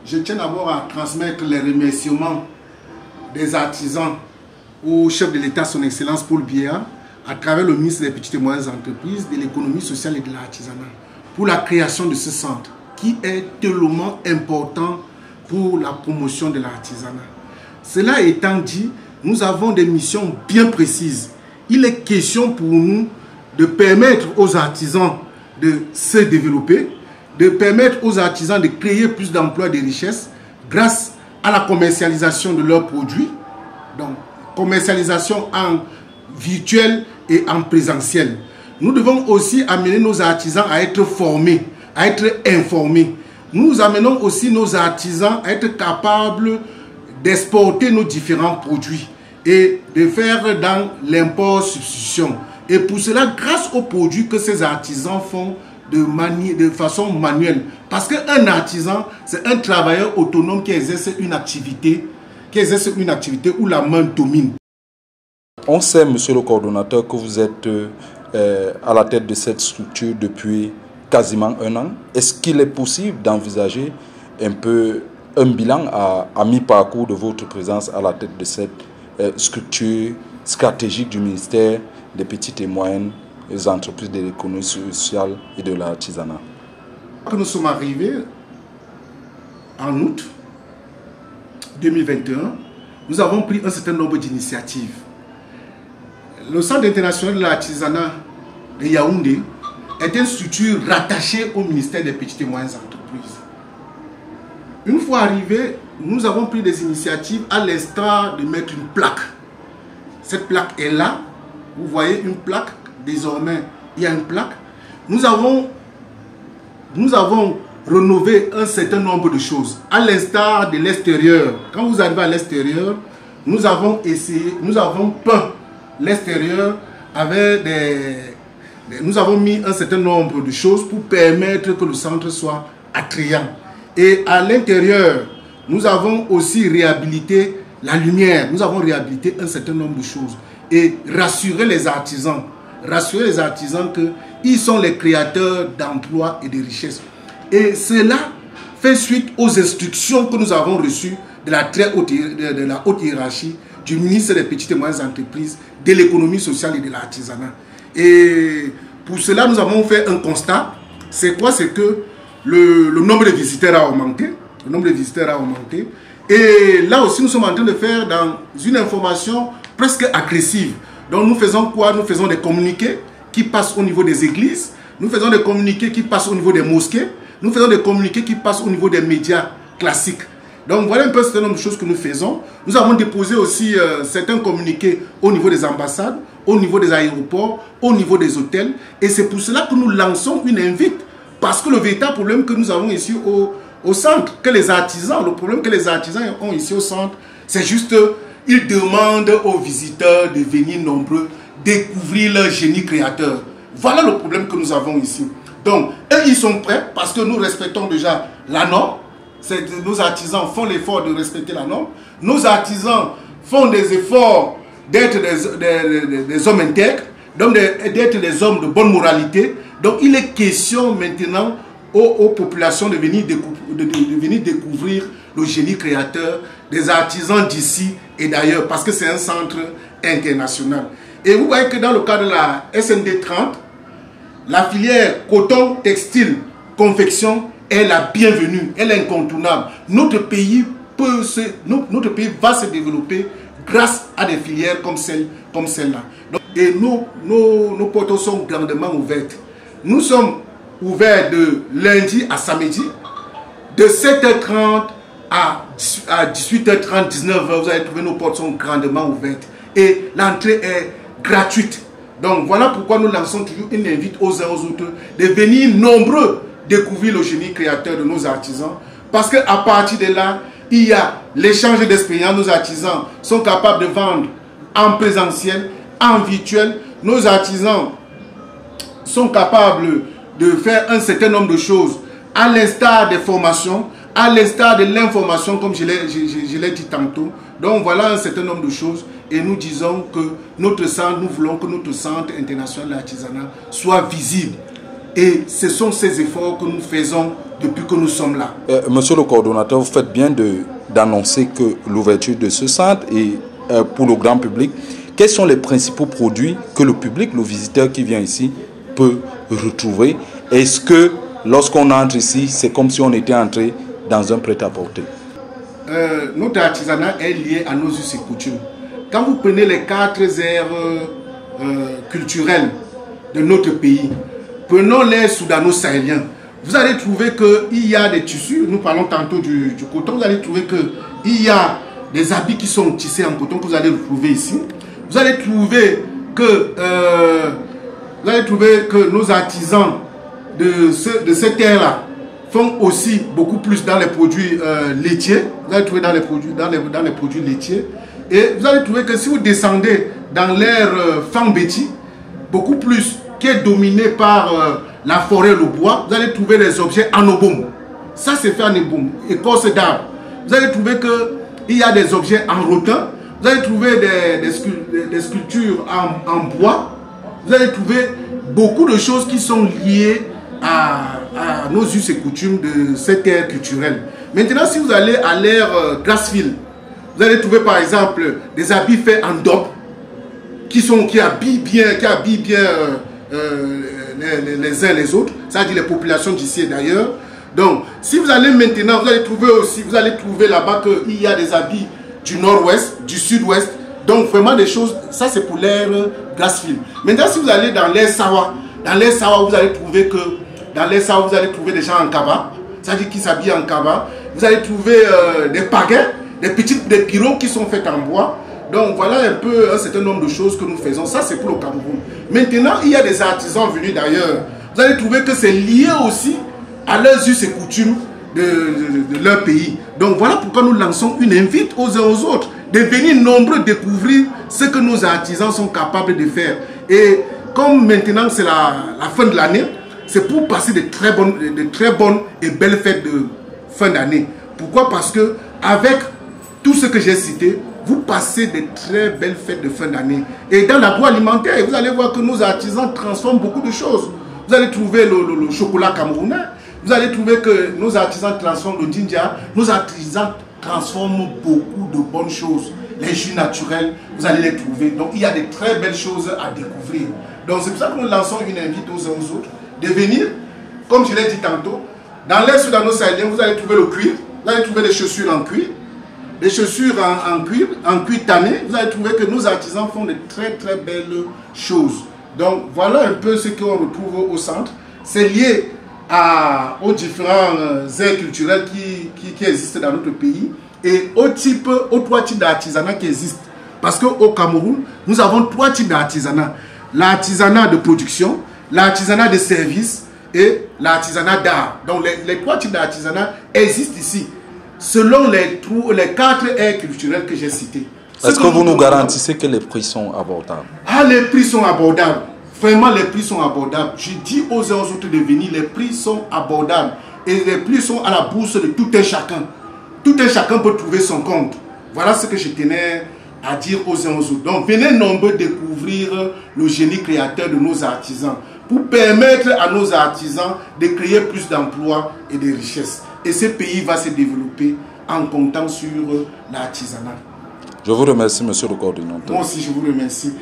je tiens d'abord à transmettre les remerciements des artisans au chef de l'État, son Excellence Paul Biya, à travers le ministre des Petites et Moyennes Entreprises, de l'économie sociale et de l'artisanat, pour la création de ce centre, qui est tellement important pour la promotion de l'artisanat. Cela étant dit, nous avons des missions bien précises. Il est question pour nous de permettre aux artisans de se développer, de permettre aux artisans de créer plus d'emplois et de richesses grâce à la commercialisation de leurs produits. Donc, commercialisation en virtuel et en présentiel. Nous devons aussi amener nos artisans à être formés, à être informés. Nous amenons aussi nos artisans à être capables d'exporter nos différents produits et de faire dans l'import-substitution. Et pour cela, grâce aux produits que ces artisans font de façon manuelle. Parce qu'un artisan, c'est un travailleur autonome qui exerce une activité où la main domine. On sait, monsieur le coordonnateur, que vous êtes à la tête de cette structure depuis quasiment un an. Est-ce qu'il est possible d'envisager un peu un bilan à mi-parcours de votre présence à la tête de cette structure stratégique du ministère des Petites et Moyennes Entreprises, de l'économie sociale et de l'artisanat? Nous sommes arrivés en août 2021. Nous avons pris un certain nombre d'initiatives. Le Centre international de l'artisanat de Yaoundé est une structure rattachée au ministère des Petites et Moyennes Entreprises. Une fois arrivé, nous avons pris des initiatives à l'instar de mettre une plaque. Cette plaque est là. Vous voyez une plaque. Désormais, il y a une plaque. Nous avons rénové un certain nombre de choses. À l'instar de l'extérieur. Quand vous arrivez à l'extérieur, nous avons peint l'extérieur avec nous avons mis un certain nombre de choses pour permettre que le centre soit attrayant. Et à l'intérieur, nous avons aussi réhabilité la lumière. Nous avons réhabilité un certain nombre de choses. Et rassurer les artisans qu'ils sont les créateurs d'emplois et de richesses. Et cela fait suite aux instructions que nous avons reçues de la haute hiérarchie du ministre des Petites et Moyennes Entreprises, de l'économie sociale et de l'artisanat. Et pour cela, nous avons fait un constat. C'est quoi? C'est que le nombre de visiteurs a augmenté. Le nombre de visiteurs a augmenté. Et là aussi, nous sommes en train de faire dans une information presque agressive. Donc nous faisons quoi? Nous faisons des communiqués qui passent au niveau des églises. Nous faisons des communiqués qui passent au niveau des mosquées. Nous faisons des communiqués qui passent au niveau des médias classiques. Donc voilà un peu un certain nombre de choses que nous faisons. Nous avons déposé aussi certains communiqués au niveau des ambassades, au niveau des aéroports, au niveau des hôtels. Et c'est pour cela que nous lançons une invite. Parce que le véritable problème que nous avons ici au centre, le problème que les artisans ont ici au centre, c'est juste ils demandent aux visiteurs de venir nombreux découvrir leur génie créateur. Voilà le problème que nous avons ici. Donc, eux, ils sont prêts parce que nous respectons déjà la norme. Nos artisans font l'effort de respecter la norme. Nos artisans font des efforts d'être des hommes intègres, d'être des hommes de bonne moralité. Donc, il est question maintenant aux populations de venir découvrir le génie créateur des artisans d'ici et d'ailleurs, parce que c'est un centre international. Et vous voyez que dans le cadre de la SND 30, la filière coton, textile, confection est la bienvenue, elle est incontournable. Notre pays va se développer grâce à des filières comme celle-là. Et nos portes sont grandement ouvertes. Nous sommes ouverts de lundi à samedi, de 7h30 à 18h30, 19h, vous allez trouver nos portes sont grandement ouvertes. Et l'entrée est gratuite. Donc voilà pourquoi nous lançons toujours une invite aux uns aux autres de venir nombreux découvrir le génie créateur de nos artisans. Parce qu'à partir de là, il y a l'échange d'expérience. Nos artisans sont capables de vendre en présentiel, en virtuel. Nos artisans sont capables de faire un certain nombre de choses à l'instar des formations, à l'instar de l'information, comme je l'ai dit tantôt. Donc voilà un certain nombre de choses. Et nous disons que notre centre, nous voulons que notre centre international de l'artisanat soit visible Et ce sont ces efforts que nous faisons depuis que nous sommes là. Monsieur le coordonnateur, vous faites bien d'annoncer que l'ouverture de ce centre est pour le grand public. Quels sont les principaux produits que le public, le visiteur qui vient ici, peut retrouver? Est-ce que lorsqu'on entre ici, c'est comme si on était entré dans un prêt-à-porter? Notre artisanat est lié à nos us et coutumes. Quand vous prenez les 4 aires culturelles de notre pays, prenons les soudano-sahéliens, vous allez trouver qu'il y a des tissus, nous parlons tantôt du coton, vous allez trouver qu'il y a des habits qui sont tissés en coton que vous allez retrouver ici. Vous allez trouver que nos artisans de cette ère-là font aussi beaucoup plus dans les produits laitiers. Vous allez trouver dans les produits laitiers. Et vous allez trouver que si vous descendez dans l'ère Fang-Béti, beaucoup plus, qui est dominée par la forêt, le bois, vous allez trouver les objets en obom. Ça, c'est fait en obom, écorce d'arbre. Vous allez trouver qu'il y a des objets en rotin. Vous allez trouver des sculptures en bois. Vous allez trouver beaucoup de choses qui sont liées à nos us et coutumes de cette ère culturelle. Maintenant, si vous allez à l'ère Grassfield, vous allez trouver par exemple des habits faits en dope qui habillent bien les uns les autres, c'est-à-dire les populations d'ici et d'ailleurs. Donc, si vous allez maintenant, vous allez trouver là-bas qu'il y a des habits du nord-ouest, du sud-ouest. Donc, vraiment des choses, ça c'est pour l'ère Grassfield. Maintenant, si vous allez dans l'ère Sawa, vous allez trouver des gens en kaba, c'est-à-dire qui s'habillent en kaba. Vous allez trouver des pagaies, des pirogues qui sont faites en bois. Donc, voilà un peu un certain nombre de choses que nous faisons. Ça, c'est pour le Cameroun. Maintenant, il y a des artisans venus d'ailleurs. Vous allez trouver que c'est lié aussi à leurs us et coutumes de leur pays. Donc, voilà pourquoi nous lançons une invite aux uns aux autres de venir nombreux découvrir ce que nos artisans sont capables de faire. Et comme maintenant, c'est la fin de l'année, c'est pour passer de très bonnes et belles fêtes de fin d'année. Pourquoi? Parce que avec tout ce que j'ai cité, vous passez de très belles fêtes de fin d'année. Et dans l'agroalimentaire, vous allez voir que nos artisans transforment beaucoup de choses. Vous allez trouver le chocolat camerounais. Vous allez trouver que nos artisans transforment le djinja. Nos artisans transforment beaucoup de bonnes choses. Les jus naturels, vous allez les trouver. Donc, il y a de très belles choses à découvrir. Donc, c'est pour ça que nous lançons une invite aux uns aux autres de venir, comme je l'ai dit tantôt, dans l'Est soudano-sahélien, vous allez trouver le cuir. Vous allez trouver des chaussures en cuir. Des chaussures en cuir tanné. Vous allez trouver que nos artisans font de très très belles choses. Donc voilà un peu ce qu'on retrouve au centre. C'est lié aux différents aires culturelles qui existent dans notre pays et aux 3 types d'artisanat qui existent. Parce qu'au Cameroun, nous avons 3 types d'artisanat. L'artisanat de production, l'artisanat de service et l'artisanat d'art. Donc les 3 types d'artisanat existent ici, selon les 4 aires culturelles que j'ai citées. Est-ce que vous nous garantissez que les prix sont abordables? Ah, les prix sont abordables. Vraiment, les prix sont abordables. Je dis aux uns aux autres de venir, les prix sont abordables. Et les prix sont à la bourse de tout un chacun. Tout un chacun peut trouver son compte. Voilà ce que je tenais à dire aux uns aux autres. Donc, venez nombreux découvrir le génie créateur de nos artisans pour permettre à nos artisans de créer plus d'emplois et de richesses. Et ce pays va se développer en comptant sur l'artisanat. Je vous remercie, monsieur le coordinateur. Moi aussi, je vous remercie.